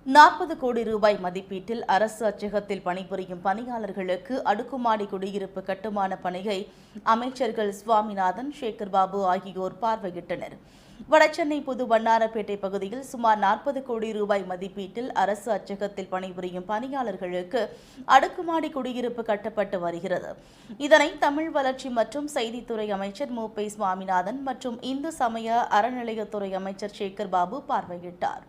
40 கோடி ரூபாய் மதிப்பீட்டில் அரசு அச்சகத்தில் பணிபுரியும் பணியாளர்களுக்கு அடுக்குமாடி குடியிருப்பு கட்டுமான பணியை அமைச்சர்கள் சுவாமிநாதன், சேகர்பாபு ஆகியோர் பார்வையிட்டனர். வடசென்னை புது வண்ணாரப்பேட்டை பகுதியில் சுமார் 40 கோடி ரூபாய் மதிப்பீட்டில் அரசு அச்சகத்தில் பணிபுரியும் பணியாளர்களுக்கு அடுக்குமாடி குடியிருப்பு கட்டப்பட்டு வருகிறது. இதனை தமிழ் வளர்ச்சி மற்றும் செய்தித்துறை அமைச்சர் மு.பி. சுவாமிநாதன் மற்றும் இந்து சமய அறநிலையத்துறை அமைச்சர் சேகர்பாபு பார்வையிட்டார்.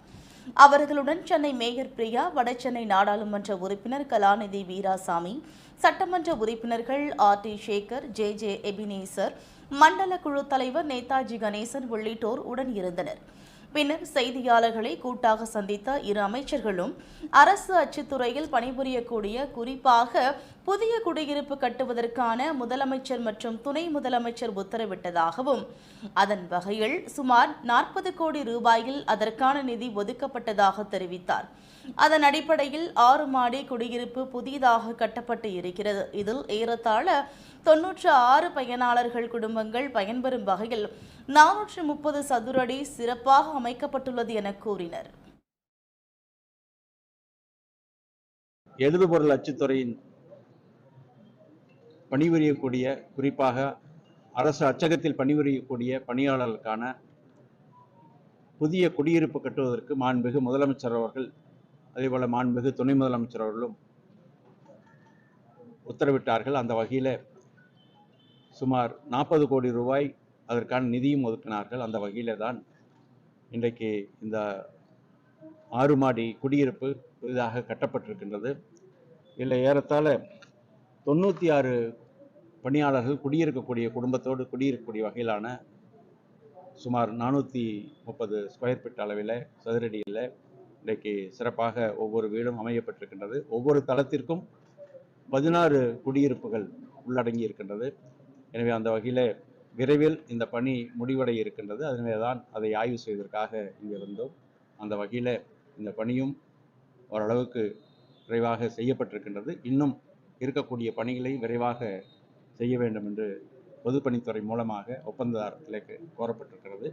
அவர்களுடன் சென்னை மேயர் பிரியா, வடசென்னை நாடாளுமன்ற உறுப்பினர் கலாநிதி வீராசாமி, சட்டமன்ற உறுப்பினர்கள் ஆர்.டி. சேகர், ஜே. எபினேசர், மண்டல குழு தலைவர் நேதாஜி கணேசன் உள்ளிட்டோர் உடன் இருந்தனர். பின்னர் செய்தியாளர்களை கூட்டாக சந்தித்த இரு அமைச்சர்களும் அரசு அச்சுத்துறையில் பணிபுரியக்கூடிய, குறிப்பாக புதிய குடியிருப்பு கட்டுவதற்கான முதலமைச்சர் மற்றும் துணை முதலமைச்சர் உத்தரவிட்டதாகவும், அதன் வகையில் சுமார் 40 கோடி ரூபாயில் அதற்கான நிதி ஒதுக்கப்பட்டதாக தெரிவித்தார். அதன் அடிப்படையில் 6 மாடி குடியிருப்பு புதிதாக கட்டப்பட்டு இருக்கிறது. இதில் ஏறத்தாழ 96 பயனாளர்கள் குடும்பங்கள் பயன்பெறும் வகையில் 430 சதுரடி சிறப்பாக அமைக்கப்பட்டுள்ளது என கூறினர். எழுதுபொருள் அச்சுத்துறையின் பணிபுரியக்கூடிய, குறிப்பாக அரசு அச்சகத்தில் பணிபுரியக்கூடிய பணியாளர்களுக்கான புதிய குடியிருப்பு கட்டுவதற்கு மாண்புமிகு முதலமைச்சர் அவர்கள், அதேபோல மாண்புமிகு துணை முதலமைச்சர் அவர்களும் உத்தரவிட்டார்கள். அந்த வகையில் சுமார் 40 கோடி ரூபாய் அதற்கான நிதியும் ஒதுக்கினார்கள். அந்த வகையில தான் இன்றைக்கு இந்த 6 மாடி குடியிருப்பு புதிதாக கட்டப்பட்டிருக்கின்றது. இதில் ஏறத்தாழ 96 பணியாளர்கள் குடியிருக்கக்கூடிய, குடும்பத்தோடு குடியிருக்கக்கூடிய வகையிலான சுமார் 430 ஸ்கொயர் ஃபீட் அளவில், சதுரடியில் இன்றைக்கு சிறப்பாக ஒவ்வொரு வீடும் அமையப்பட்டிருக்கின்றது. ஒவ்வொரு தளத்திற்கும் 16 குடியிருப்புகள் உள்ளடங்கி இருக்கின்றது. எனவே அந்த வகையில் விரைவில் இந்த பணி முடிவடைய இருக்கின்றது. அதனால தான் அதை ஆய்வு செய்வதற்காக இங்கே வந்தோம். அந்த வகையில் இந்த பணியும் ஓரளவுக்கு விரைவாக செய்யப்பட்டிருக்கின்றது. இன்னும் இருக்கக்கூடிய பணிகளை விரைவாக செய்ய வேண்டும் என்று பொதுப்பணித்துறை மூலமாக ஒப்பந்ததாரத்திலே கோரப்பட்டிருக்கிறது.